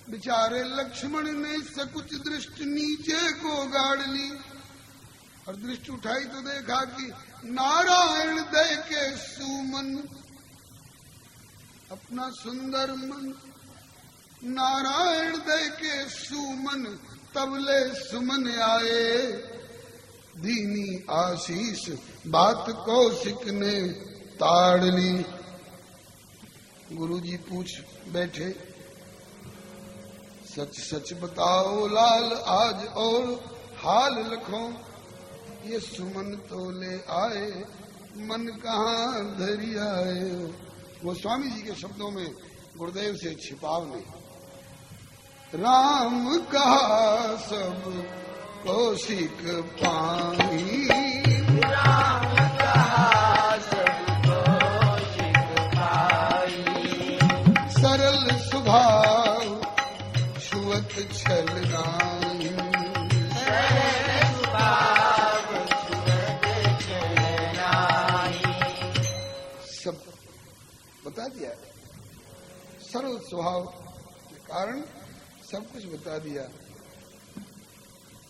बेचारे लक्ष्मण ने सकुच दृष्टि नीचे को गाड़ ली और दृष्टि उठाई तो देखा कि नारायण दय के सुमन अपना सुंदर मन, नारायण दय के सुमन तबले सुमन आए। दीनी आशीष बात कौशिक ने ताड़ ली। गुरुजी पूछ बैठे, सच सच बताओ लाल आज और हाल लखो, ये सुमन तो ले आए मन कहाँ धरी आए। वो स्वामी जी के शब्दों में गुरुदेव से छिपाव नहीं। राम कहा सब कौशिक पाई, राम कहा सब कौशिक पाई। सरल स्वभाव छुअत छल नाई, सरल स्वभाव छुअत छल नाई। सब बता दिया। सरल स्वभाव के कारण सब कुछ बता दिया।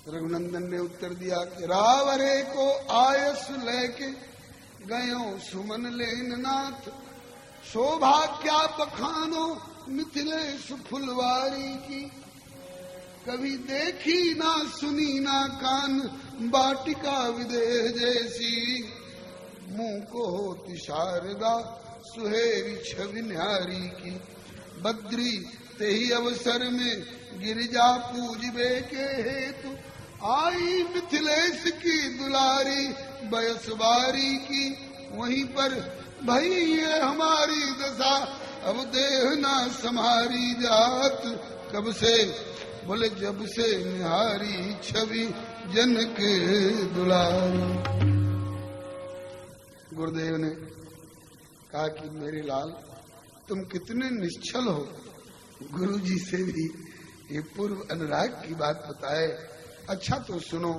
रघुनंदन ने उत्तर दिया कि रावरे को आयस लेके गयो सुमन लेन नाथ, शोभा क्या बखानो मिथिलेश फुलवारी की। कभी देखी ना सुनी ना कान बाटिका विदेह जैसी, मुंह को होती शारदा सुहेरी छवि न्यारी की। बद्री ते ही अवसर में गिरिजा पूजबे के हेतु, आई मिथिलेश की दुलारी बयसवारी की। वहीं पर भई ये हमारी दशा, अब देह ना समारी जात कब से। बोले जब से निहारी छवि जनक दुलारी। गुरुदेव ने कहा कि मेरे लाल तुम कितने निश्चल हो। गुरुजी से भी ये पूर्व अनुराग की बात बताए। अच्छा तो सुनो,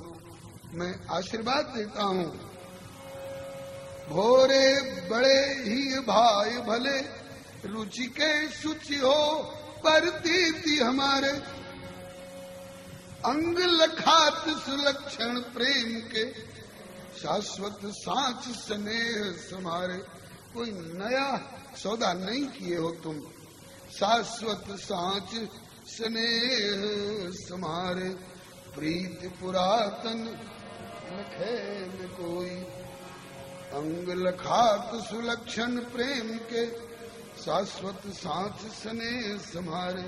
मैं आशीर्वाद देता हूँ। भोरे बड़े ही भाई भले, रुचि के शुचि हो परतीति हमारे। अंग लखात सुलक्षण प्रेम के, शाश्वत साँच स्नेह समारे। कोई नया सौदा नहीं किए हो तुम, शाश्वत साँच स्नेह समारे। प्रीत पुरातन लखे न कोई, अंग लखात सुलक्षण प्रेम के, शाश्वत साँच स्नेह समारे।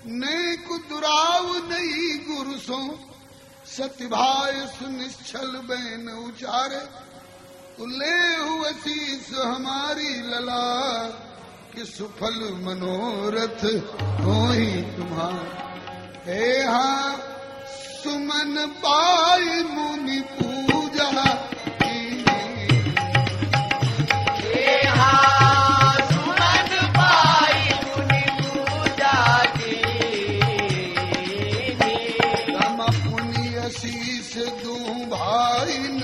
नेक दुराव नहीं गुरुसों, सतिभाय सुनिश्चल बैन उचारे। ले हुसीस हमारी लला, कि सुफल मनोरथ होई तुम्हार। हे हाँ सुमन पाई मुनि पूजा की, हे हाँ सुमन पाई मुनि पूजा की। राम पुनि आशीष दूं भाई न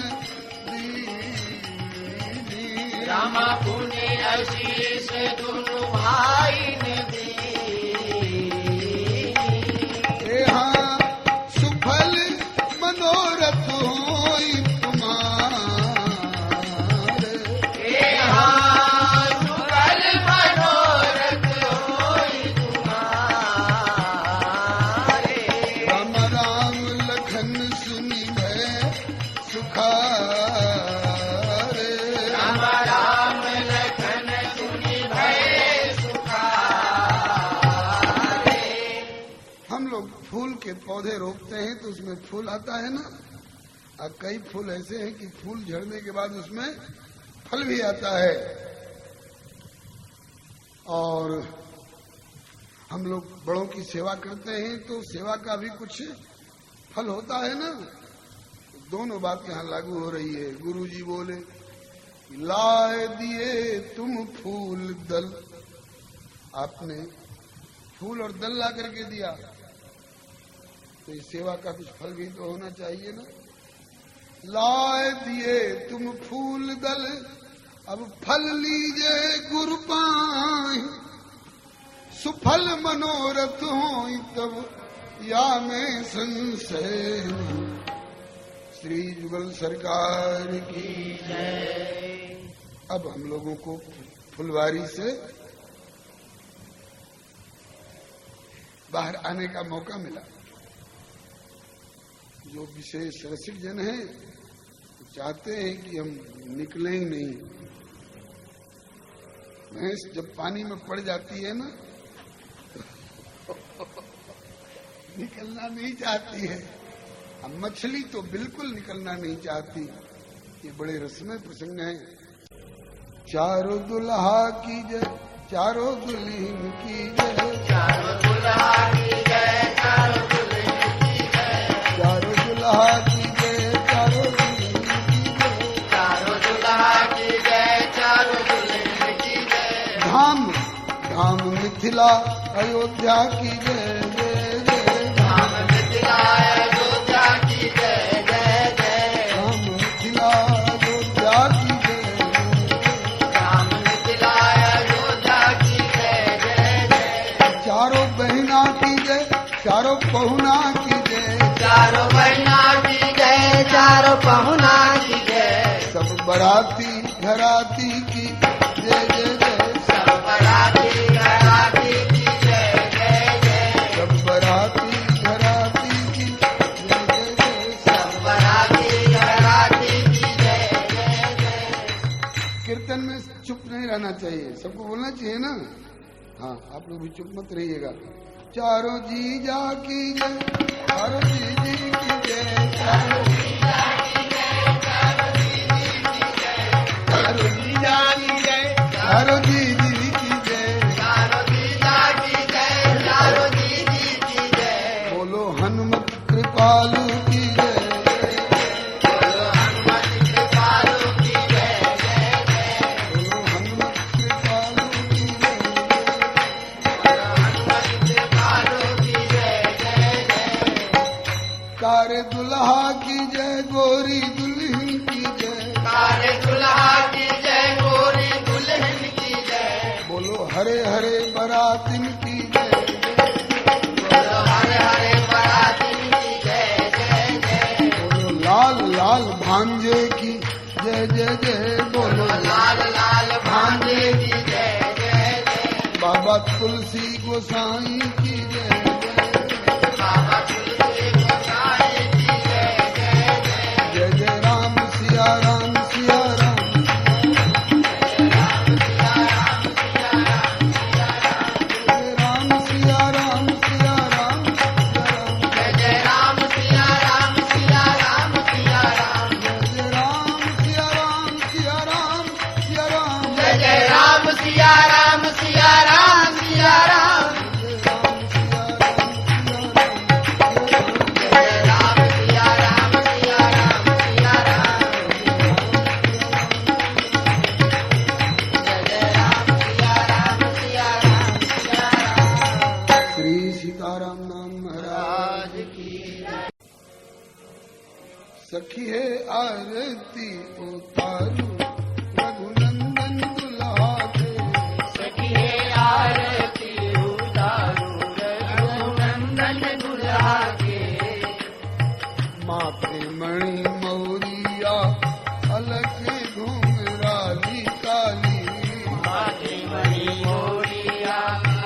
दी, राम पुनि आशीष दुनु भाई ने दी। हे हाँ सुफल मनोरथ होई तुम्हारे। हे हाँ सुफल मनोरथ होई तुम्हारे। राम राम लखन सुनी मैं सुखारे। राम राम लखन सुनि भय फूल के पौधे रोपते हैं तो उसमें फूल आता है ना, और कई फूल ऐसे हैं कि फूल झड़ने के बाद उसमें फल भी आता है। और हम लोग बड़ों की सेवा करते हैं तो सेवा का भी कुछ फल होता है ना। दोनों बात यहाँ लागू हो रही है। गुरु जी बोले लाए दिए तुम फूल दल, आपने फूल और दल ला करके दिया तो इस सेवा का कुछ फल भी तो होना चाहिए ना। लाए दिए तुम फूल दल, अब फल लीजे गुरु पाई, सुफल मनोरथ हो तब या में संशय। श्री जुगल सरकार की जय। अब हम लोगों को फुलवारी से बाहर आने का मौका मिला। जो विशेष रसिक जन हैं चाहते हैं कि हम निकलें ही नहीं। भैंस जब पानी में पड़ जाती है ना निकलना नहीं चाहती है। अब मछली तो बिल्कुल निकलना नहीं चाहती। ये बड़े रसमय प्रसंग है। चारों दुल्हा की जय, चारों दुल्हन की जय, चारों दुल्हा की जय, चारों दुल्हन की जय, चारों दुल्हा की जय, चारों दुल्हन की जय, चारों दुल्हा की जय, चारों दुल्हन की जय। धाम धाम मिथिला अयोध्या की जय जय जय, धाम मिथिला अयोध्या की जय जय जय, धाम मिथिला अयोध्या की जय, धाम मिथिला अयोध्या की जय जय जय। चारों बहना की जय, चारों पहुना की जय, चारों बहना की जय, चारों पहुना की जय। सब बराती घराती की जय जय जय, सब बराती घराती की जय जय जय, सब बराती घराती की जय जय जय। सब बराती घराती की जय जय जय। कीर्तन में चुप नहीं रहना चाहिए, सबको बोलना चाहिए ना। हाँ, आप लोग भी चुप मत रहिएगा। चारों जीजा की जय, चारों जीजी की जय, चारों जीजा की जय, चारों जीजी की जय, चारों जीजा की जय, चारों जीजी की जय, चारों जीजा की जय, चारों जीजी की जय। बोलो हनुमत कृपालु की जय, बोलो हनुमत कृपालु की जय जय जय, बोलो हनुमत कृपालु की जय, बोलो हनुमत कृपालु की जय जय जय। कारे दुल्हा की जय, गोरी दुल्हन की जय, कारे दुल्हा की जय, गोरी दुल्हन की जय। बोलो हरे हरे बरातिन की जय, बोलो हरे हरे बराती की जय जय जय, बोलो लाल लाल भांजे की जय जय जय, बोलो लाल लाल भांजे की जय जय जय। बाबा तुलसी गोसाई की जय जय, बाबा तुलसी गोसाई की जय जय जय, जय जय राम सिया राम सिया राम, जय राम सिया राम सिया राम, जय जय राम सिया राम सिया राम सिया राम, जय राम सिया राम सिया राम सिया राम, जय जय राम सिया राम सिया राम सिया राम, जय राम सिया राम सिया राम सिया राम, जय जय राम सिया राम सिया राम सिया राम। श्री सीताराम नाम महाराज की सखी है आरती उतारू रघुनंदन दुल्हा के, सखी आरती उतारू रघुनंदन दुल्हा के। माथे मणि मौरिया अलग घुंघराली काली, माथे मणि मोरिया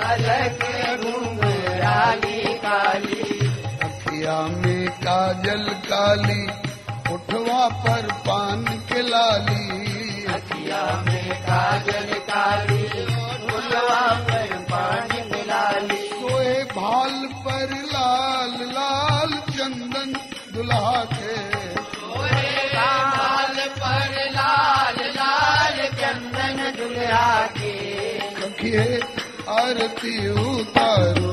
अलग घुंघराली काली, अखिया में काजल काली, उठवा पर पान के लाली, अखिया में काजल काली, फुलवा पर पानी मिलाली। सोए भाल पर लाल दुल्हा के माल पर लाल लाल चंदन दुल्हा के सखिए आरती उतारो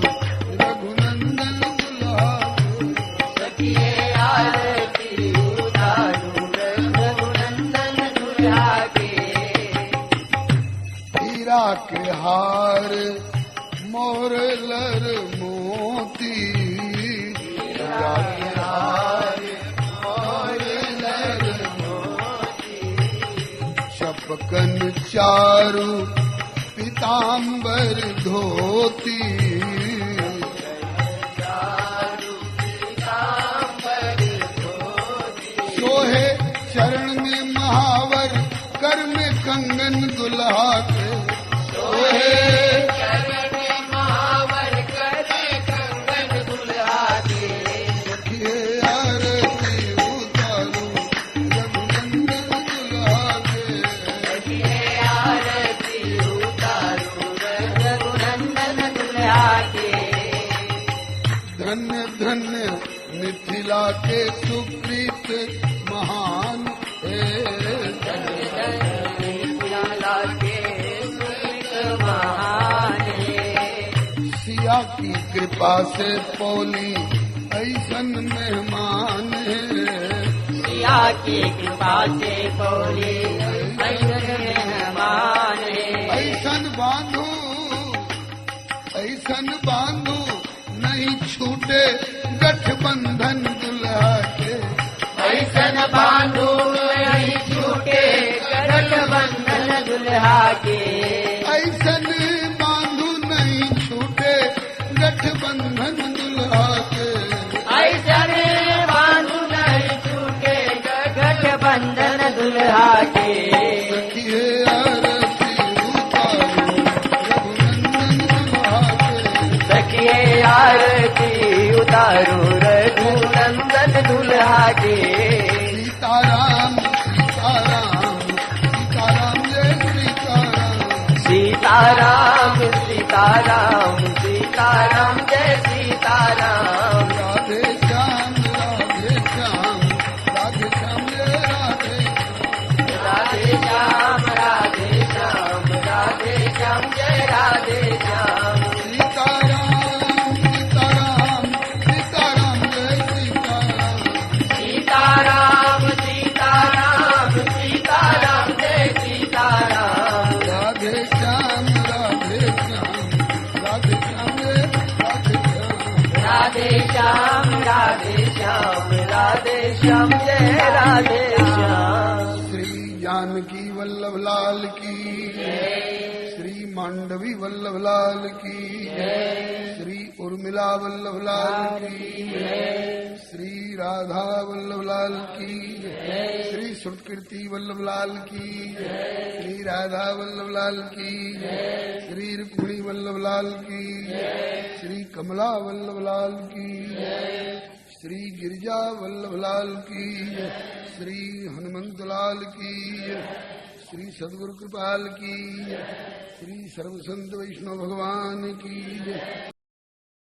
रघुनंदन दुल्हा के सखिए आरती उतारो रघुनंदन दुल्हा के हीरा के हार मोर लर मोती हीरा के हार मोर लर चपकन चारु पीताम्बर धोती सोहे चरण में महावर कर में कंगन दुल्हा के सोहे चरण में महावर करे कंगन दुल्हा के सखिए आरती उतारो रघुनंदन दुल्हा के सखिए आरती उतारो रघुनंदन दुल्हा के धन्य धन्य मिथिला के सुप्रीत महान है लाला के सुमित महान है सिया की कृपा से पौली ऐसन मेहमान है सिया की कृपा से बोले मेहमान है ऐसन बांधू नहीं छूटे गठबंधन दुल्हा के ऐसन बांधो नहीं छूटे गठबंधन दुल्हा के ऐसन बांधू नहीं छूटे गठबंधन दुल्हा के ऐसन बांधो नहीं छूटे गठबंधन दुल्हा के सखिए आरती उतारो रघुनंदन दुल्हा के सखिए आरती उतारो रघुनंदन दुल्हा के सीताराम सीताराम सीताराम जय सीताराम सीताराम सीताराम सीताराम जय सीताराम राधे श्याम राधे श्याम राधे श्याम जय राधे राधे श्याम राधे श्याम राधे श्याम जय राधे श्याम सीताराम सीताराम सीताराम जय सीताराम सीताराम सीताराम सीताराम जय सीताराम राधे श्याम राधे श्याम राधे श्याम जय राधे श्याम राधे श्याम राधे श्याम राधे श्याम जय राधे श्याम श्री जानकी वल्लभ लाल की श्री मांडवी वल्लभ लाल की श्री उर्मिला वल्लभ लाल की श्री राधा वल्लभ लाल की श्री सुकृति वल्लभ लाल की श्री राधा वल्लभ लाल की श्री रुक्मिणी वल्लभ लाल की श्री कमला वल्लभ लाल की श्री गिरिजा वल्लभ लाल की श्री हनुमंत लाल की श्री सदगुरु कृपाल की श्री सर्व संत वैष्णव भगवान की